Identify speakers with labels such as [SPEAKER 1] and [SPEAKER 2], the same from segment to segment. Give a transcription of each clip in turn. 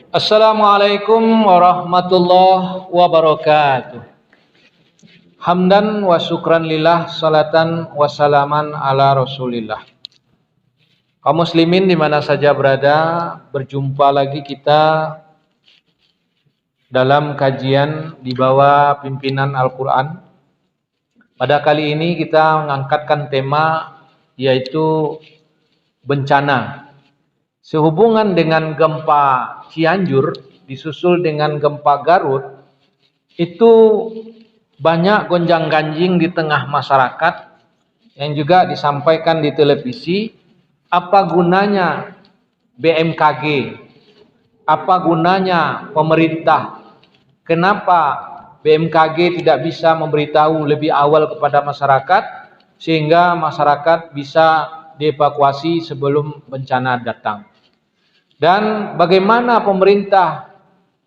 [SPEAKER 1] Assalamualaikum warahmatullahi wabarakatuh. Hamdan wa syukran lillah, salatan wa salaman ala rasulillah. Kaum muslimin di mana saja berada, berjumpa lagi kita dalam kajian di bawah pimpinan Al-Quran. Pada kali ini kita mengangkatkan tema yaitu bencana. Sehubungan dengan gempa Cianjur disusul dengan gempa Garut, itu banyak gonjang-ganjing di tengah masyarakat yang juga disampaikan di televisi. Apa gunanya BMKG? Apa gunanya pemerintah? Kenapa BMKG tidak bisa memberitahu lebih awal kepada masyarakat sehingga masyarakat bisa dievakuasi sebelum bencana datang? Dan bagaimana pemerintah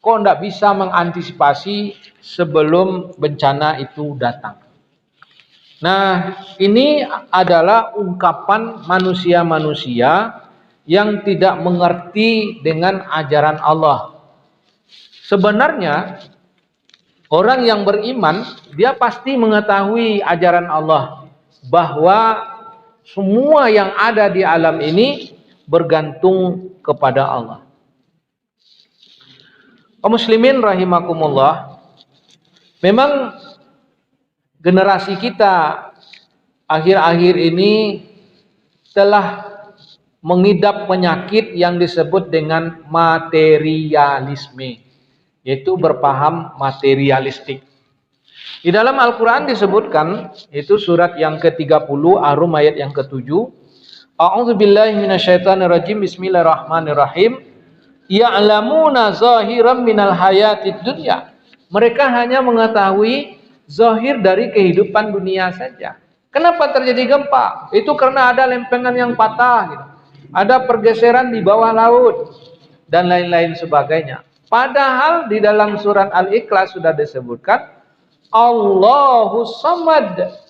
[SPEAKER 1] kok tidak bisa mengantisipasi sebelum bencana itu datang? Nah, ini adalah ungkapan manusia-manusia yang tidak mengerti dengan ajaran Allah. Sebenarnya orang yang beriman, dia pasti mengetahui ajaran Allah, bahwa semua yang ada di alam ini bergantung kepada Allah. Kaum muslimin rahimakumullah, memang generasi kita akhir-akhir ini telah mengidap penyakit yang disebut dengan materialisme, yaitu berpaham materialistik. Di dalam Al-Quran disebutkan, itu surat yang ke-30 Ar-Rum ayat yang ke-7, A'udzubillahi minasyaitonirrajim, bismillahirrahmanirrahim. Ya'lamuna zahiran minal hayatid dunya. Mereka hanya mengetahui zahir dari kehidupan dunia saja. Kenapa terjadi gempa? Itu karena ada lempengan yang patah, gitu. Ada pergeseran di bawah laut dan lain-lain sebagainya. Padahal di dalam surat Al-Ikhlas sudah disebutkan Allahus Samad.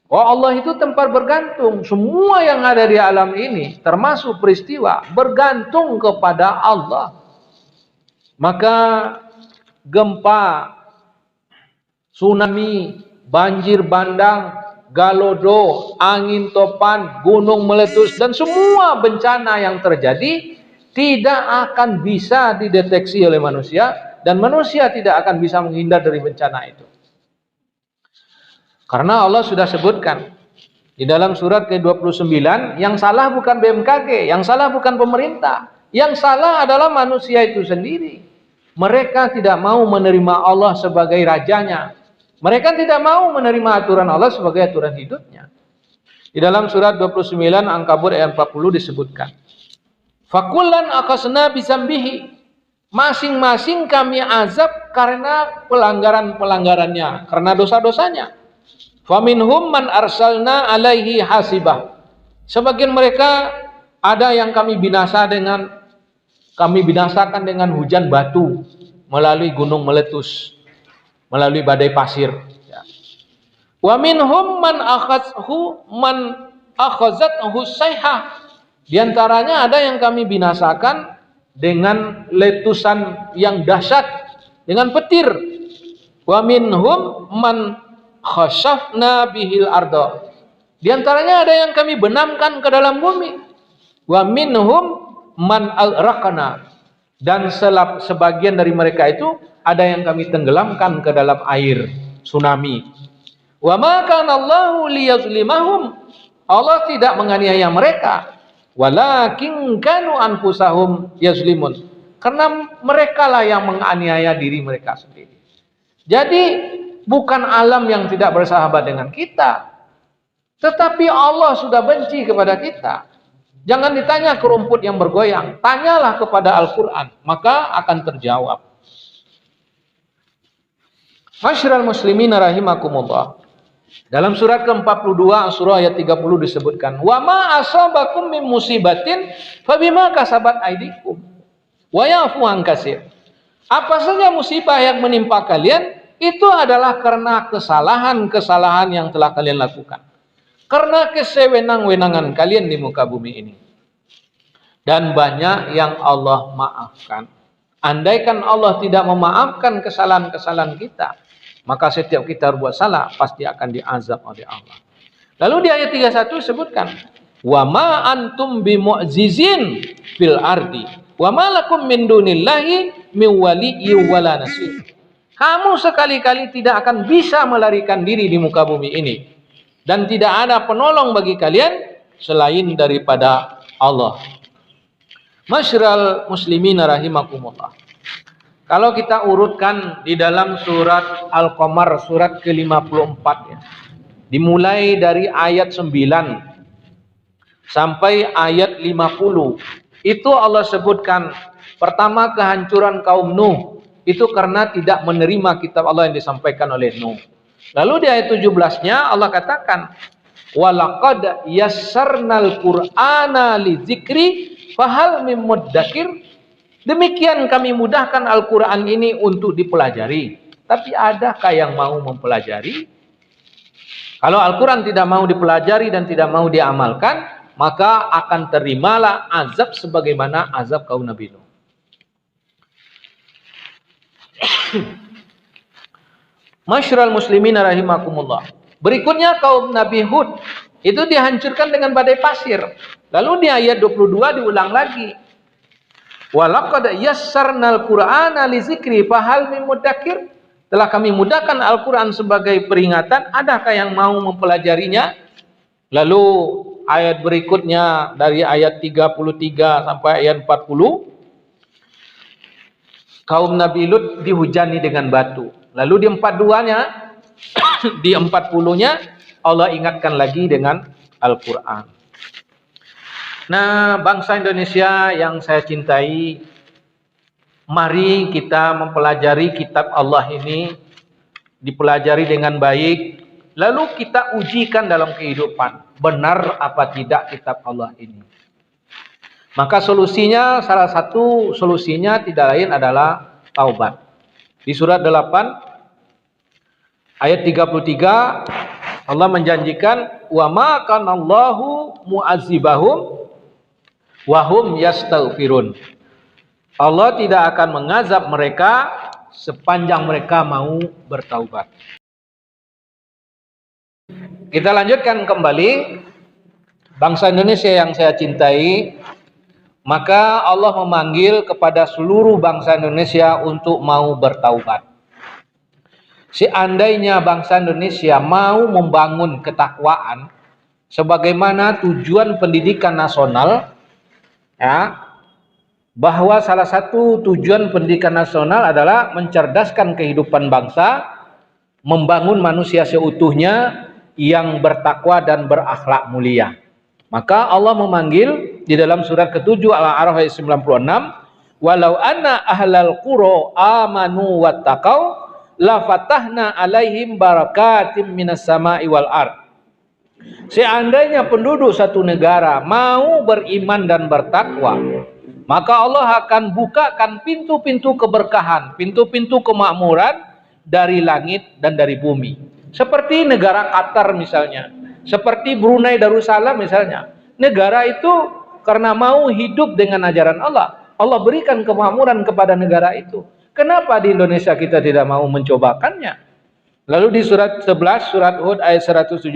[SPEAKER 1] Oh, Allah itu tempat bergantung. Semua yang ada di alam ini, termasuk peristiwa, bergantung kepada Allah. Maka gempa, tsunami, banjir bandang, galodo, angin topan, gunung meletus, dan semua bencana yang terjadi tidak akan bisa dideteksi oleh manusia, dan manusia tidak akan bisa menghindar dari bencana itu. Karena Allah sudah sebutkan di dalam surat ke-29, yang salah bukan BMKG, yang salah bukan pemerintah, yang salah adalah manusia itu sendiri. Mereka tidak mau menerima Allah sebagai rajanya. Mereka tidak mau menerima aturan Allah sebagai aturan hidupnya. Di dalam surat 29 Ankabut ayat 40 disebutkan, Fakullan akasna bisambihi, masing-masing kami azab karena pelanggaran-pelanggarannya, karena dosa-dosanya. Faminhum man arsalna alaihi hasibah. Sebagian mereka ada yang kami binasakan dengan hujan batu, melalui gunung meletus, melalui badai pasir. Wa minhum man akhazathu sayhah. Di antaranya ada yang kami binasakan dengan letusan yang dahsyat, dengan petir. Wa minhum man khashafna bihil ardo. Di antaranya ada yang kami benamkan ke dalam bumi. Wa minhum man alraqna. Dan sebagian dari mereka itu ada yang kami tenggelamkan ke dalam air tsunami. Wa ma kana Allahu liyazlimahum. Allah tidak menganiaya mereka. Walakin kanu anfusahum yazlimun. Karena merekalah yang menganiaya diri mereka sendiri. Jadi bukan alam yang tidak bersahabat dengan kita, tetapi Allah sudah benci kepada kita. Jangan ditanya ke rumput yang bergoyang, tanyalah kepada Al-Quran, maka akan terjawab. Masyiral muslimin rahimakumullah. Dalam surat ke-42 surah ayat 30 disebutkan, wa ma asabakum min musibatin fabima kasabat aydikum wa ya'fu an katsir. Apa saja musibah yang menimpa kalian, itu adalah karena kesalahan-kesalahan yang telah kalian lakukan. Karena kesewenang-wenangan kalian di muka bumi ini. Dan banyak yang Allah maafkan. Andaikan Allah tidak memaafkan kesalahan-kesalahan kita, maka setiap kita berbuat salah pasti akan diazab oleh Allah. Lalu di ayat 31 sebutkan, wa ma antum bimu'jizin fil ardi wa ma lakum min dunillahi min waliyyin wala nasir. Kamu sekali-kali tidak akan bisa melarikan diri di muka bumi ini, dan tidak ada penolong bagi kalian selain daripada Allah. Masyarul muslimin rahimakumullah. Kalau kita urutkan di dalam surat Al-Qamar surat ke-54 ya, dimulai dari ayat 9 sampai ayat 50, itu Allah sebutkan pertama kehancuran kaum Nuh itu karena tidak menerima kitab Allah yang disampaikan oleh Nuh. Lalu di ayat 17-nya Allah katakan, walaqad yassarnal qur'ana lidzikri fahal mim muddakir. Demikian kami mudahkan Al-Qur'an ini untuk dipelajari, tapi adakah yang mau mempelajari? Kalau Al-Quran tidak mau dipelajari dan tidak mau diamalkan, maka akan terimalah azab sebagaimana azab kaum Nabi Nuh. Masyarul muslimin rahimakumullah. Berikutnya kaum Nabi Hud itu dihancurkan dengan badai pasir. Lalu di ayat 22 diulang lagi. Walaqad yassarnal qur'ana lizikri fahal mim muddakir. Telah kami mudahkan Al-Quran sebagai peringatan, adakah yang mau mempelajarinya? Lalu ayat berikutnya dari ayat 33 sampai ayat 40, kaum Nabi Lut dihujani dengan batu. Lalu di 42-nya, di 40-nya Allah ingatkan lagi dengan Al-Quran. Nah, bangsa Indonesia yang saya cintai, mari kita mempelajari kitab Allah ini, dipelajari dengan baik, lalu kita ujikan dalam kehidupan, benar apa tidak kitab Allah ini. Maka solusinya, salah satu solusinya tidak lain adalah taubat. Di surat 8 ayat 33 Allah menjanjikan, wa ma kanallahu mu'adzibahum wa hum yastaghfirun. Allah tidak akan mengazab mereka sepanjang mereka mau bertaubat. Kita lanjutkan kembali. Bangsa Indonesia yang saya cintai, maka Allah memanggil kepada seluruh bangsa Indonesia untuk mau bertaubat. Seandainya bangsa Indonesia mau membangun ketakwaan sebagaimana tujuan pendidikan nasional, ya, bahwa salah satu tujuan pendidikan nasional adalah mencerdaskan kehidupan bangsa, membangun manusia seutuhnya yang bertakwa dan berakhlak mulia. Maka Allah memanggil di dalam surat ke-7 Al-A'raf ayat 96, walau anna ahlal qura amanu wattaqau la fatahna alaihim barakatim minas sama'i wal ard. Seandainya penduduk satu negara mau beriman dan bertakwa, maka Allah akan bukakan pintu-pintu keberkahan, pintu-pintu kemakmuran dari langit dan dari bumi. Seperti negara Qatar misalnya, seperti Brunei Darussalam misalnya. Negara itu karena mau hidup dengan ajaran Allah, Allah berikan kemakmuran kepada negara itu. Kenapa di Indonesia kita tidak mau mencobakannya? Lalu di surat 11, surat Hud ayat 117,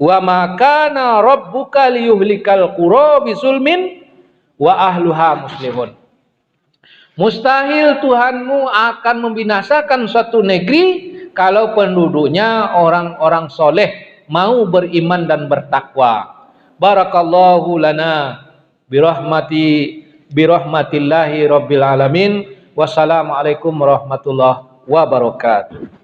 [SPEAKER 1] wa ma kana rabbuka liyuhlikal qura bisulmin wa ahluha muslimun. Mustahil Tuhanmu akan membinasakan suatu negeri kalau penduduknya orang-orang soleh, mau beriman dan bertakwa. Barakallahu lana birahmatillahi rabbil alamin. Wassalamualaikum warahmatullahi wabarakatuh.